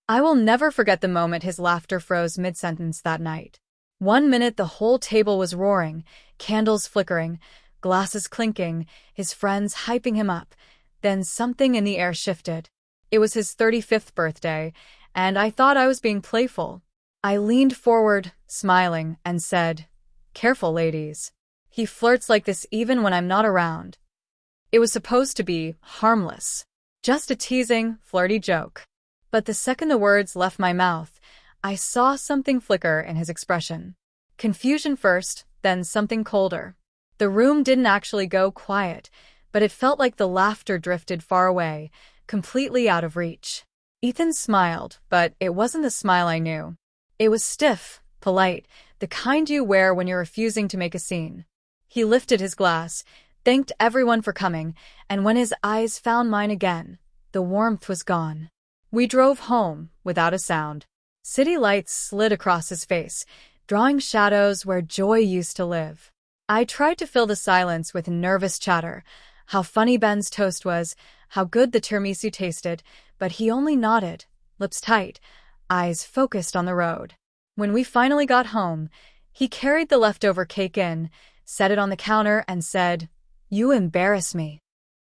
I will never forget the moment his laughter froze mid-sentence that night. 1 minute the whole table was roaring, candles flickering, glasses clinking, his friends hyping him up. Then something in the air shifted. It was his 35th birthday, and I thought I was being playful. I leaned forward, smiling, and said, "Careful, ladies. He flirts like this even when I'm not around." It was supposed to be harmless. Just a teasing, flirty joke. But the second the words left my mouth, I saw something flicker in his expression. Confusion first, then something colder. The room didn't actually go quiet, but it felt like the laughter drifted far away, completely out of reach. Ethan smiled, but it wasn't the smile I knew. It was stiff, polite, the kind you wear when you're refusing to make a scene. He lifted his glass, thanked everyone for coming, and when his eyes found mine again, the warmth was gone. We drove home, without a sound. City lights slid across his face, drawing shadows where joy used to live. I tried to fill the silence with nervous chatter, how funny Ben's toast was, how good the tiramisu tasted, but he only nodded, lips tight, eyes focused on the road. When we finally got home, he carried the leftover cake in, set it on the counter, and said, "You embarrass me."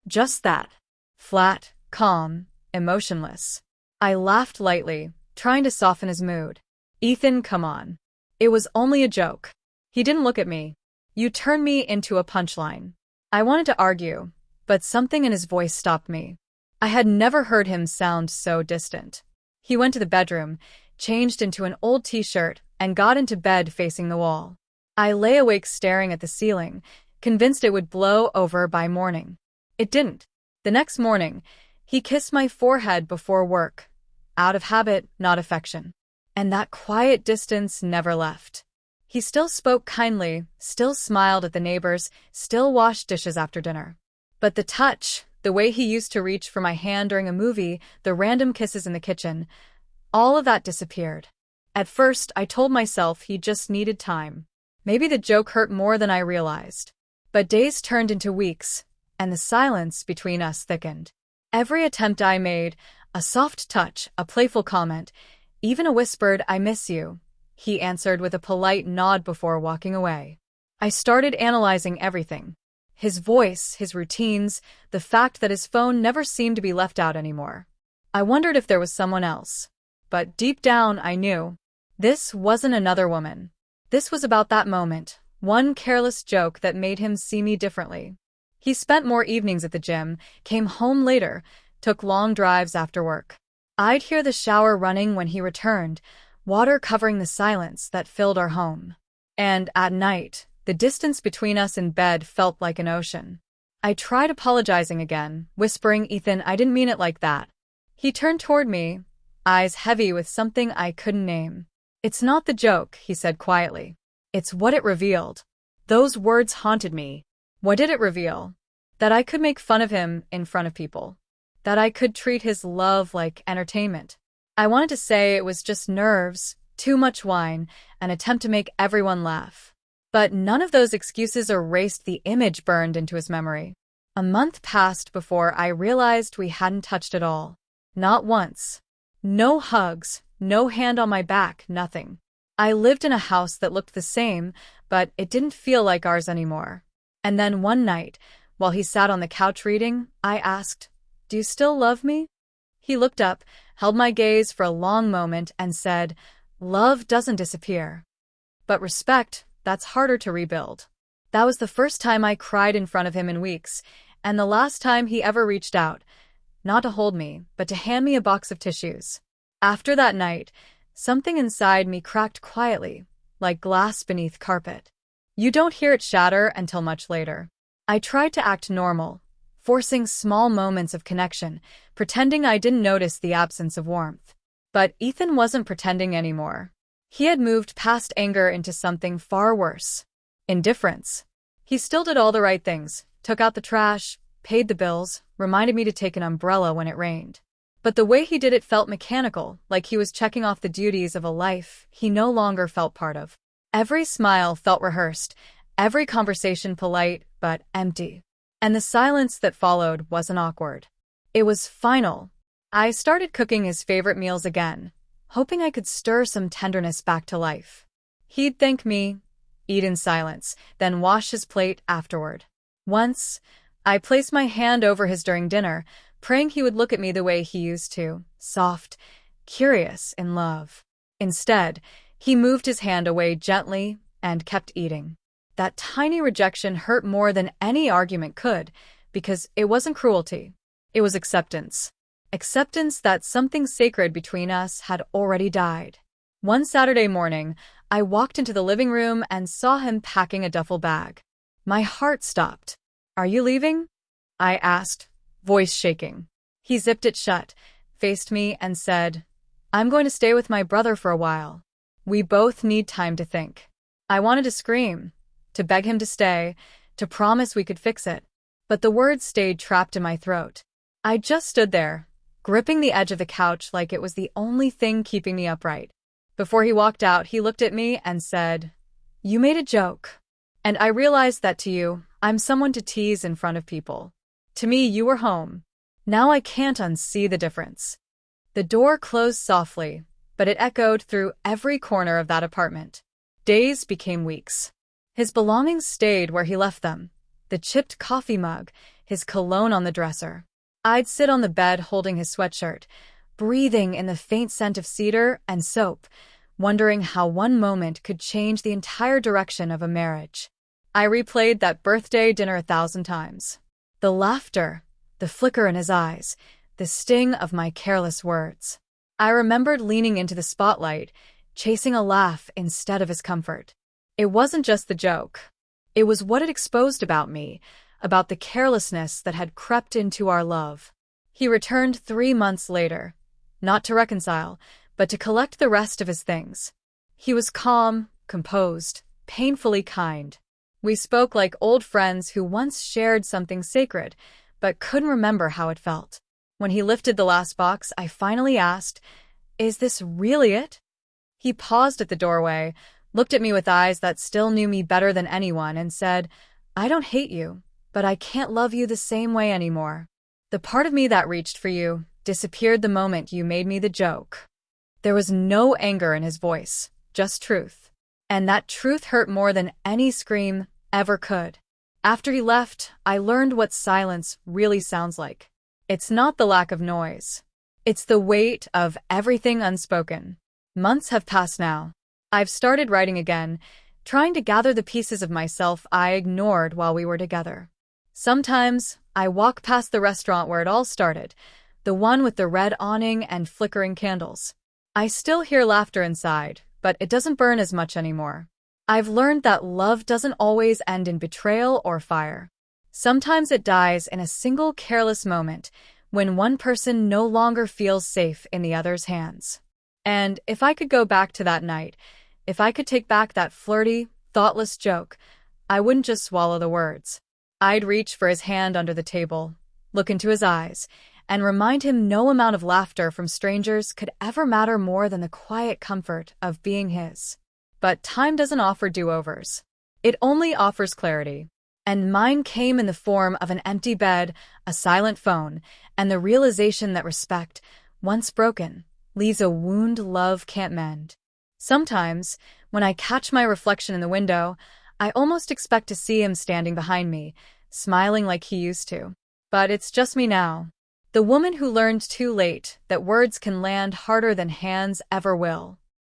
Just that. Flat, calm, emotionless. I laughed lightly, trying to soften his mood. "Ethan, come on. It was only a joke." He didn't look at me. "You turned me into a punchline." I wanted to argue, but something in his voice stopped me. I had never heard him sound so distant. He went to the bedroom, changed into an old t-shirt, and got into bed facing the wall. I lay awake staring at the ceiling, convinced it would blow over by morning. It didn't. The next morning, he kissed my forehead before work. Out of habit, not affection. And that quiet distance never left. He still spoke kindly, still smiled at the neighbors, still washed dishes after dinner. But the touch, the way he used to reach for my hand during a movie, the random kisses in the kitchen, all of that disappeared. At first, I told myself he just needed time. Maybe the joke hurt more than I realized. But days turned into weeks, and the silence between us thickened. Every attempt I made, a soft touch, a playful comment, even a whispered, "I miss you," he answered with a polite nod before walking away. I started analyzing everything. His voice, his routines, the fact that his phone never seemed to be left out anymore. I wondered if there was someone else. But deep down, I knew. This wasn't another woman. This was about that moment, one careless joke that made him see me differently. He spent more evenings at the gym, came home later, took long drives after work. I'd hear the shower running when he returned, water covering the silence that filled our home. And at night, the distance between us in bed felt like an ocean. I tried apologizing again, whispering, "Ethan, I didn't mean it like that." He turned toward me, eyes heavy with something I couldn't name. "It's not the joke," he said quietly. "It's what it revealed." Those words haunted me. What did it reveal? That I could make fun of him in front of people. That I could treat his love like entertainment. I wanted to say it was just nerves, too much wine, an attempt to make everyone laugh. But none of those excuses erased the image burned into his memory. A month passed before I realized we hadn't touched at all. Not once. No hugs, no hand on my back, nothing. I lived in a house that looked the same, but it didn't feel like ours anymore. And then one night, while he sat on the couch reading, I asked, "Do you still love me?" He looked up, held my gaze for a long moment, and said, "Love doesn't disappear. But respect, that's harder to rebuild." That was the first time I cried in front of him in weeks, and the last time he ever reached out, not to hold me, but to hand me a box of tissues. After that night, something inside me cracked quietly, like glass beneath carpet. You don't hear it shatter until much later. I tried to act normal, forcing small moments of connection, pretending I didn't notice the absence of warmth. But Ethan wasn't pretending anymore. He had moved past anger into something far worse. Indifference. He still did all the right things, took out the trash, paid the bills, reminded me to take an umbrella when it rained. But the way he did it felt mechanical, like he was checking off the duties of a life he no longer felt part of. Every smile felt rehearsed, every conversation polite but empty. And the silence that followed wasn't awkward. It was final. I started cooking his favorite meals again, hoping I could stir some tenderness back to life. He'd thank me, eat in silence, then wash his plate afterward. Once, I placed my hand over his during dinner, praying he would look at me the way he used to, soft, curious, in love. Instead, he moved his hand away gently and kept eating. That tiny rejection hurt more than any argument could, because it wasn't cruelty. It was acceptance. Acceptance that something sacred between us had already died. One Saturday morning, I walked into the living room and saw him packing a duffel bag. My heart stopped. "Are you leaving?" I asked, voice shaking. He zipped it shut, faced me, and said, "I'm going to stay with my brother for a while. We both need time to think." I wanted to scream, to beg him to stay, to promise we could fix it. But the words stayed trapped in my throat. I just stood there, gripping the edge of the couch like it was the only thing keeping me upright. Before he walked out, he looked at me and said, "You made a joke. And I realized that to you, I'm someone to tease in front of people. To me, you were home. Now I can't unsee the difference." The door closed softly, but it echoed through every corner of that apartment. Days became weeks. His belongings stayed where he left them. The chipped coffee mug, his cologne on the dresser. I'd sit on the bed holding his sweatshirt, breathing in the faint scent of cedar and soap, wondering how one moment could change the entire direction of a marriage. I replayed that birthday dinner 1,000 times. The laughter, the flicker in his eyes, the sting of my careless words. I remembered leaning into the spotlight, chasing a laugh instead of his comfort. It wasn't just the joke. It was what it exposed about me, about the carelessness that had crept into our love. He returned 3 months later, not to reconcile, but to collect the rest of his things. He was calm, composed, painfully kind. We spoke like old friends who once shared something sacred, but couldn't remember how it felt. When he lifted the last box, I finally asked, "Is this really it?" He paused at the doorway, looked at me with eyes that still knew me better than anyone, and said, "I don't hate you, but I can't love you the same way anymore. The part of me that reached for you disappeared the moment you made me the joke." There was no anger in his voice, just truth. And that truth hurt more than any scream ever could. After he left, I learned what silence really sounds like. It's not the lack of noise. It's the weight of everything unspoken. Months have passed now. I've started writing again, trying to gather the pieces of myself I ignored while we were together. Sometimes, I walk past the restaurant where it all started, the one with the red awning and flickering candles. I still hear laughter inside, but it doesn't burn as much anymore. I've learned that love doesn't always end in betrayal or fire. Sometimes it dies in a single careless moment, when one person no longer feels safe in the other's hands. And if I could go back to that night, if I could take back that flirty, thoughtless joke, I wouldn't just swallow the words. I'd reach for his hand under the table, look into his eyes, and remind him no amount of laughter from strangers could ever matter more than the quiet comfort of being his. But time doesn't offer do-overs. It only offers clarity. And mine came in the form of an empty bed, a silent phone, and the realization that respect, once broken, leaves a wound love can't mend. Sometimes, when I catch my reflection in the window, I almost expect to see him standing behind me, smiling like he used to. But it's just me now. The woman who learned too late that words can land harder than hands ever will.